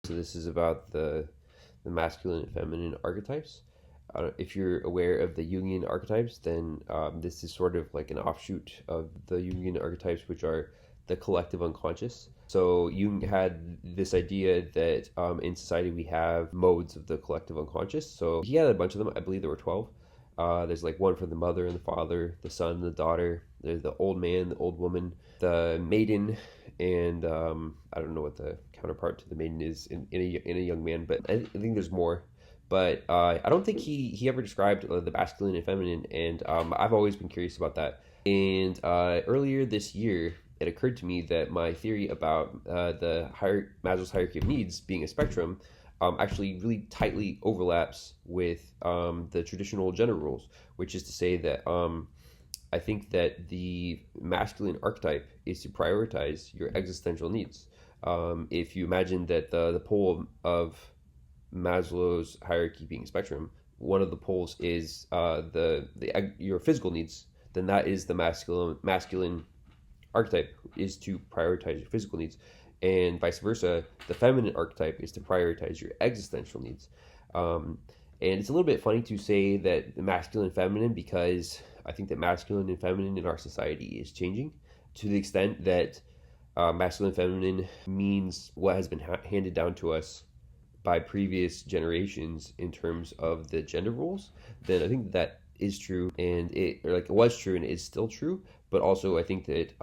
So this is about the masculine and feminine archetypes. If you're aware of the Jungian archetypes, then this is sort of like an offshoot of the Jungian archetypes, which are the collective unconscious. So Jung had this idea that in society we have modes of the collective unconscious. So he had a bunch of them. I believe there were 12. There's like one for the mother and the father, the son and the daughter. There's the old man, the old woman, the maiden, and I don't know what the counterpart to the maiden is in a young man, but I think there's more. But I don't think he ever described the masculine and feminine, and I've always been curious about that. And earlier this year, it occurred to me that my theory about Maslow's hierarchy of needs being a spectrum actually really tightly overlaps with the traditional gender roles, which is to say that I think that the masculine archetype is to prioritize your existential needs. If you imagine that the pole of Maslow's hierarchy being a spectrum, one of the poles is your physical needs, then that is the masculine archetype, is to prioritize your physical needs, and vice versa. The feminine archetype is to prioritize your existential needs. And it's a little bit funny to say that the masculine and feminine, because I think that masculine and feminine in our society is changing to the extent that masculine and feminine means what has been handed down to us by previous generations in terms of the gender roles. Then I think that is true, and it was true and is still true. But also I think that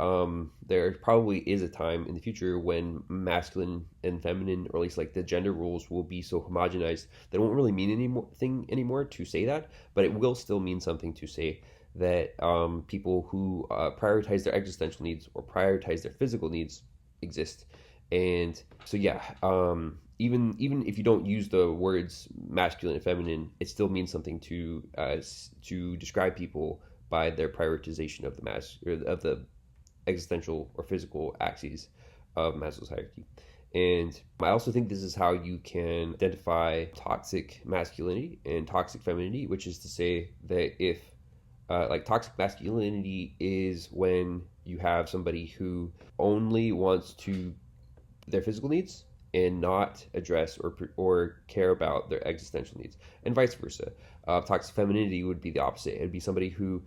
there probably is a time in the future when masculine and feminine, or at least like the gender roles, will be so homogenized that it won't really mean anything anymore to say that, but it will still mean something to say that people who prioritize their existential needs or prioritize their physical needs exist. And so yeah, even if you don't use the words masculine and feminine, it still means something to describe people by their prioritization of the existential or physical axes of Maslow's hierarchy. And I also think this is how you can identify toxic masculinity and toxic femininity, which is to say that if toxic masculinity is when you have somebody who only wants their physical needs and not address or care about their existential needs, and vice versa. Toxic femininity would be the opposite. It would be somebody who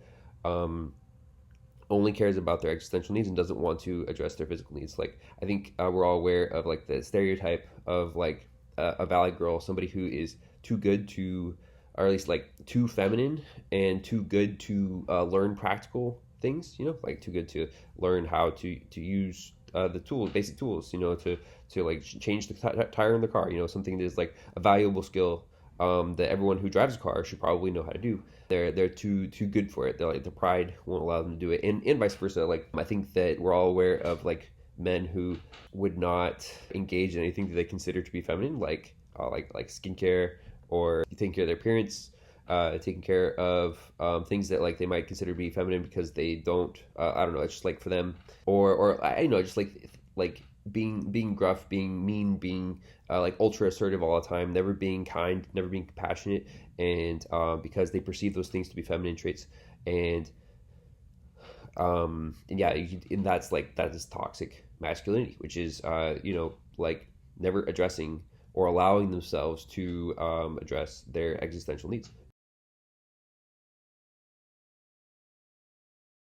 only cares about their existential needs and doesn't want to address their physical needs. Like, I think we're all aware of like the stereotype of like a valley girl, somebody who is too good to, or at least like too feminine and too good to learn practical things, like too good to learn how to use the tools, basic tools, to like change the tire in the car, something that is like a valuable skill that everyone who drives a car should probably know how to do. They're too good for it. They're like, the pride won't allow them to do it, and vice versa. Like, I think that we're all aware of like men who would not engage in anything that they consider to be feminine, like skincare, or taking care of their appearance, taking care of things that like they might consider to be feminine because they don't. I don't know. It's just like for them, or I know, just like being gruff, being mean, being like ultra assertive all the time, never being kind, never being compassionate, and because they perceive those things to be feminine traits, and yeah, and that is toxic masculinity, which is like never addressing or allowing themselves to address their existential needs.